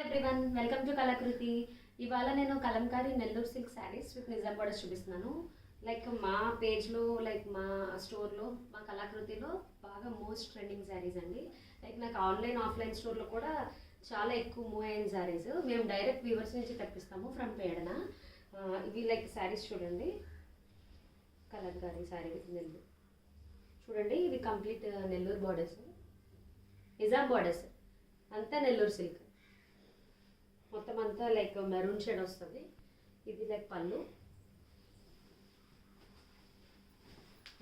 Everyone welcome to కళాకృతి. ఇవాళ నేను Kalamkari Nellore silk saris with Nizam borders చూపిస్తున్నాను. లైక్ మా పేజ్లో, లైక్ మా స్టోర్లో, మా కళాకృతిలో బాగా మోస్ట్ ట్రెండింగ్ శారీస్ అండి. లైక్ నాకు ఆన్లైన్ ఆఫ్లైన్ స్టోర్లో కూడా చాలా ఎక్కువ మూవ్ అయిన శారీస్. మేము డైరెక్ట్ వ్యూవర్స్ నుంచి తెప్పిస్తాము ఫ్రమ్ పేడన. ఇవి లైక్ శారీస్ చూడండి, కలంకారీ శారీ విత్ నెల్లూరు. చూడండి, ఇవి complete Nellore borders, Nizam borders, అంతా నెల్లూరు సిల్క్. మొత్తం అంతా లైక్ మెరూన్ షేడ్ వస్తుంది. ఇది లైక్ పళ్ళు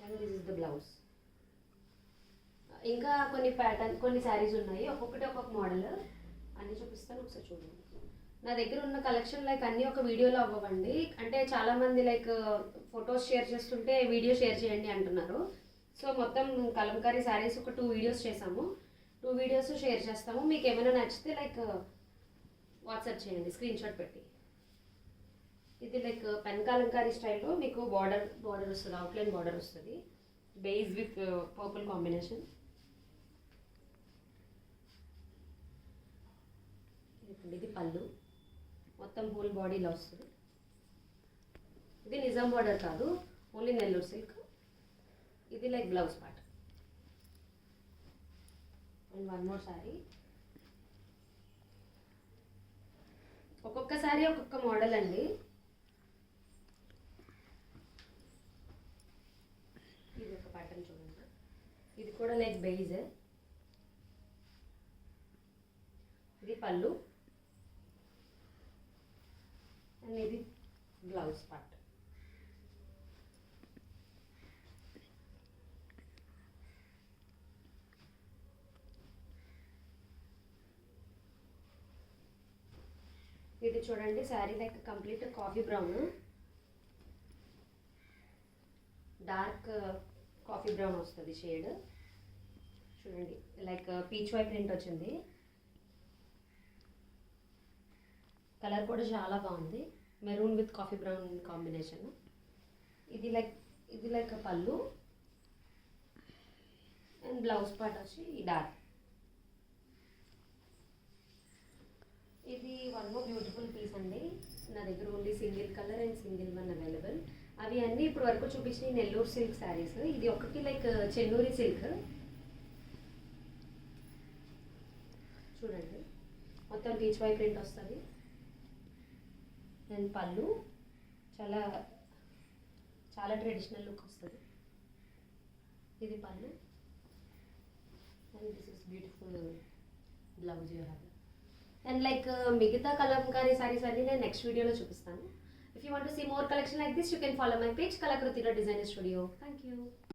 and this is the blouse. ఇంకా కొన్ని ప్యాటర్న్, కొన్ని శారీస్ ఉన్నాయి, ఒక్కొక్కటి ఒక్కొక్క మోడల్ అన్నీ చూపిస్తాను, ఒకసారి చూడండి. నా దగ్గర ఉన్న కలెక్షన్ లైక్ అన్నీ ఒక వీడియోలో అవ్వండి. అంటే చాలామంది లైక్ ఫొటోస్ షేర్ చేస్తుంటే వీడియో షేర్ చేయండి అంటున్నారు. సో మొత్తం కలంకారీ శారీస్ ఒక 2 వీడియోస్ చేసాము. 2 వీడియోస్ షేర్ చేస్తాము. మీకు ఏమైనా నచ్చితే లైక్ వాట్సాప్ చేయండి స్క్రీన్ షాట్ పెట్టి. ఇది లైక్ పెన్ కలంకారీ స్టైల్లో మీకు బార్డర్ వస్తుంది, అవుట్లైన్ బార్డర్ వస్తుంది, బేస్ విత్ పర్పుల్ కాంబినేషన్. ఇది పళ్ళు, మొత్తం హోల్ బాడీలో వస్తుంది. ఇది నిజాం బార్డర్ కాదు, ఓన్లీ నెల్లూరు సిల్క్. ఇది like blouse part. And one more sari. ఒక్కొక్కసారి ఒక్కొక్క మోడల్ అండి. ఇది ఒక ప్యాటర్న్ చూడండి, ఇది కూడా లైక్ బేజ్. ఇది పళ్ళు అండ్ ఇది బ్లౌజ్ పార్ట్. ఇది చూడండి, sari like complete coffee brown, dark coffee brown వస్తుంది షేడ్. చూడండి, లైక్ పీచ్ వై ప్రింట్ వచ్చింది. కలర్ కూడా చాలా బాగుంది, maroon with coffee brown combination. ఇది లైక్ పళ్ళు అండ్ బ్లౌజ్ పార్ట్ వచ్చి డార్క్. ఇది వన్ మోర్ బ్యూటిఫుల్ పీస్ అండి. నా దగ్గర only single colour and single one available. అవి అన్నీ ఇప్పుడు వరకు చూపించిన నెల్లూరు సిల్క్ శారీస్. ఇది ఒకటి లైక్ చెన్నూరి సిల్క్. చూడండి, మొత్తం పీచ్ వై ప్రింట్ వస్తుంది అండ్ పళ్ళు చాలా చాలా ట్రెడిషనల్ లుక్ వస్తుంది. ఇది పళ్ళు and this is beautiful blouse you have. And like మిగతా కలంకారీ సారీస్ అన్ని నేను నెక్స్ట్ వీడియోలో చూపిస్తాను. If you want to see more collection like this, you can follow my page కళాకృతిలో డిజైనర్ స్టూడియో. Thank you.